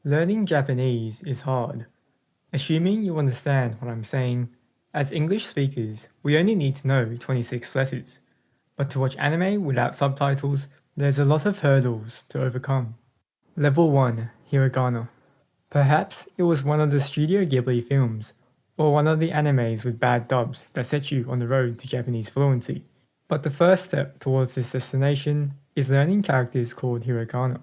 Learning Japanese is hard. Assuming you understand what I'm saying, as English speakers, we only need to know 26 letters. But to watch anime without subtitles, there's a lot of hurdles to overcome. Level 1, Hiragana. Perhaps it was one of the Studio Ghibli films, or one of the animes with bad dubs that set you on the road to Japanese fluency. But the first step towards this destination is learning characters called hiragana,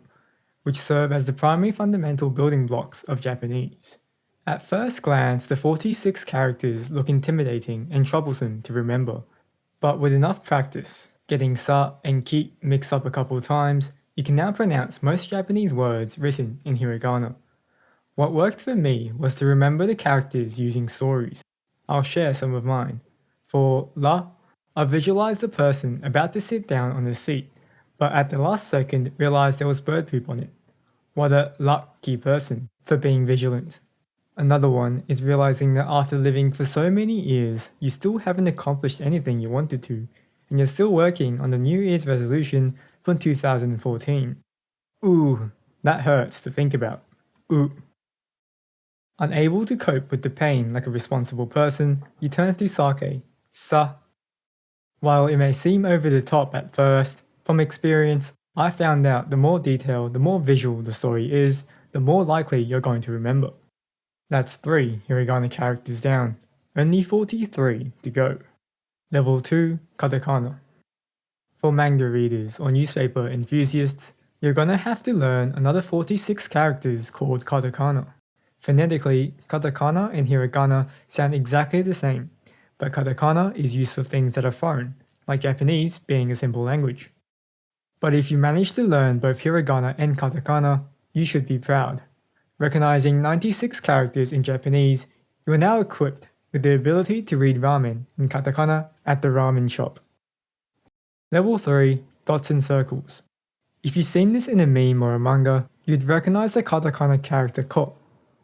which serve as the primary fundamental building blocks of Japanese. At first glance, the 46 characters look intimidating and troublesome to remember, but with enough practice, getting sa and ki mixed up a couple times, you can now pronounce most Japanese words written in hiragana. What worked for me was to remember the characters using stories. I'll share some of mine. For la, I visualized a person about to sit down on a seat, but at the last second realized there was bird poop on it. What a lucky person for being vigilant. Another one is realizing that after living for so many years, you still haven't accomplished anything you wanted to, and you're still working on the New Year's resolution from 2014. Ooh, that hurts to think about. Ooh. Unable to cope with the pain like a responsible person, you turn to sake, sa. While it may seem over the top at first, from experience, I found out the more detailed, the more visual the story is, the more likely you're going to remember. That's 3 hiragana characters down, only 43 to go. Level 2, Katakana. For manga readers or newspaper enthusiasts, you're gonna have to learn another 46 characters called Katakana. Phonetically, katakana and hiragana sound exactly the same, but katakana is used for things that are foreign, like Japanese being a simple language. But if you manage to learn both hiragana and katakana, you should be proud. Recognizing 96 characters in Japanese, you are now equipped with the ability to read ramen in katakana at the ramen shop. Level 3, Dots and Circles. If you've seen this in a meme or a manga, you'd recognize the katakana character ko.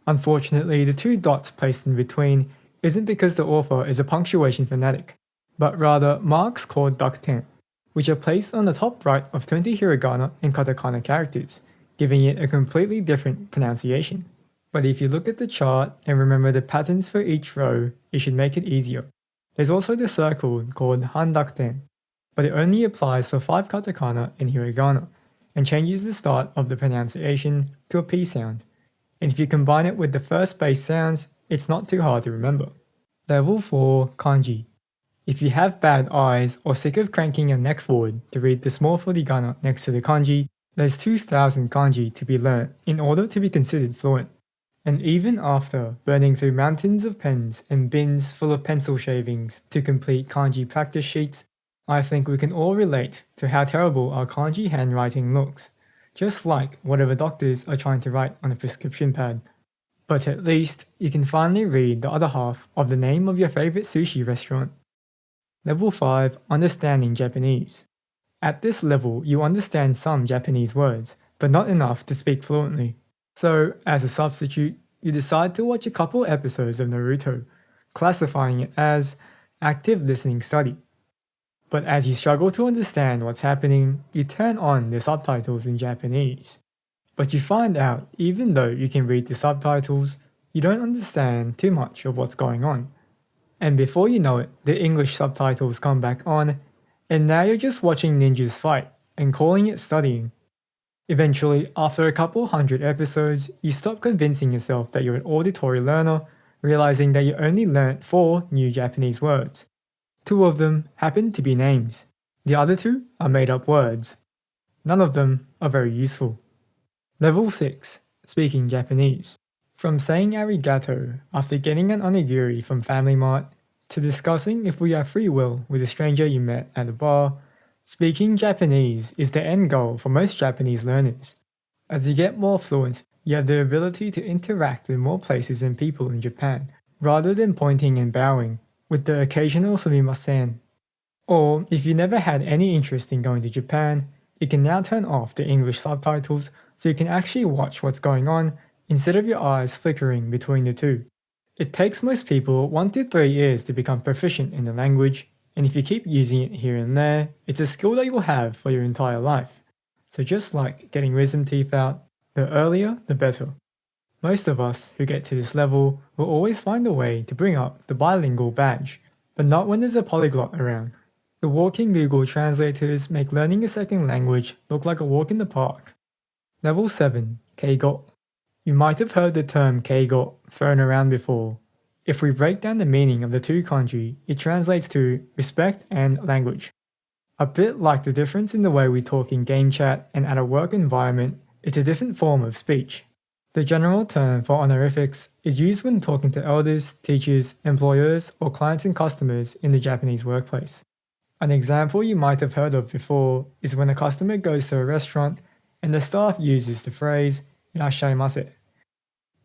Unfortunately, the 2 dots placed in between isn't because the author is a punctuation fanatic, but rather marks called dakuten, which are placed on the top right of 20 hiragana and katakana characters, giving it a completely different pronunciation. But if you look at the chart and remember the patterns for each row, it should make it easier. There's also the circle called handakuten, but it only applies for 5 katakana and hiragana, and changes the start of the pronunciation to a P sound. And if you combine it with the first base sounds, it's not too hard to remember. Level 4, Kanji. If you have bad eyes or sick of cranking your neck forward to read the small furigana next to the kanji, there's 2,000 kanji to be learnt in order to be considered fluent. And even after burning through mountains of pens and bins full of pencil shavings to complete kanji practice sheets, I think we can all relate to how terrible our kanji handwriting looks. Just like whatever doctors are trying to write on a prescription pad. But at least you can finally read the other half of the name of your favorite sushi restaurant. Level 5, Understanding Japanese. At this level, you understand some Japanese words, but not enough to speak fluently. So, as a substitute, you decide to watch a couple episodes of Naruto, classifying it as active listening study. But as you struggle to understand what's happening, you turn on the subtitles in Japanese. But you find out, even though you can read the subtitles, you don't understand too much of what's going on. And before you know it, the English subtitles come back on, and now you're just watching ninjas fight and calling it studying. Eventually, after a couple hundred episodes, you stop convincing yourself that you're an auditory learner, realizing that you only learnt 4 new Japanese words. 2 of them happen to be names. The other 2 are made up words. None of them are very useful. Level 6, Speaking Japanese. From saying arigato after getting an onigiri from Family Mart, to discussing if we have free will with a stranger you met at a bar, speaking Japanese is the end goal for most Japanese learners. As you get more fluent, you have the ability to interact with more places and people in Japan, rather than pointing and bowing, with the occasional sumimasen. Or, if you never had any interest in going to Japan, you can now turn off the English subtitles so you can actually watch what's going on instead of your eyes flickering between the 2. It takes most people 1 to 3 years to become proficient in the language, and if you keep using it here and there, it's a skill that you'll have for your entire life. So just like getting wisdom teeth out, the earlier the better. Most of us who get to this level will always find a way to bring up the bilingual badge, but not when there's a polyglot around. The walking Google translators make learning a second language look like a walk in the park. Level 7, Keigo. You might have heard the term Keigo thrown around before. If we break down the meaning of the two kanji, it translates to respect and language. A bit like the difference in the way we talk in game chat and at a work environment, it's a different form of speech. The general term for honorifics is used when talking to elders, teachers, employers, or clients and customers in the Japanese workplace. An example you might have heard of before is when a customer goes to a restaurant and the staff uses the phrase "irashaimase."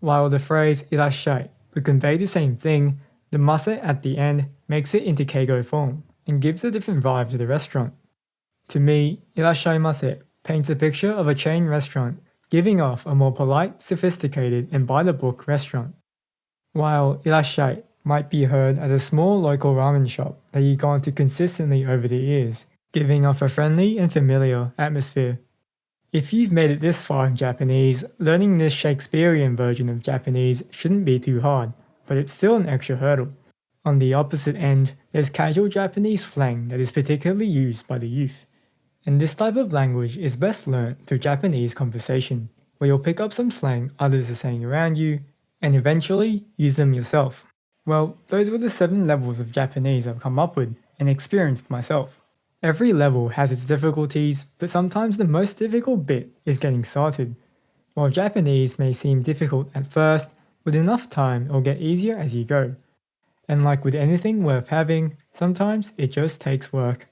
While the phrase "irashai" would convey the same thing, the mase at the end makes it into keigo form and gives a different vibe to the restaurant. To me, "irashaimase" paints a picture of a chain restaurant giving off a more polite, sophisticated, and by-the-book restaurant. While "irashai" might be heard at a small local ramen shop that you've gone to consistently over the years, giving off a friendly and familiar atmosphere. If you've made it this far in Japanese, learning this Shakespearean version of Japanese shouldn't be too hard, but it's still an extra hurdle. On the opposite end, there's casual Japanese slang that is particularly used by the youth. And this type of language is best learnt through Japanese conversation, where you'll pick up some slang others are saying around you, and eventually use them yourself. Well, those were the 7 levels of Japanese I've come up with and experienced myself. Every level has its difficulties, but sometimes the most difficult bit is getting started. While Japanese may seem difficult at first, with enough time it'll get easier as you go. And like with anything worth having, sometimes it just takes work.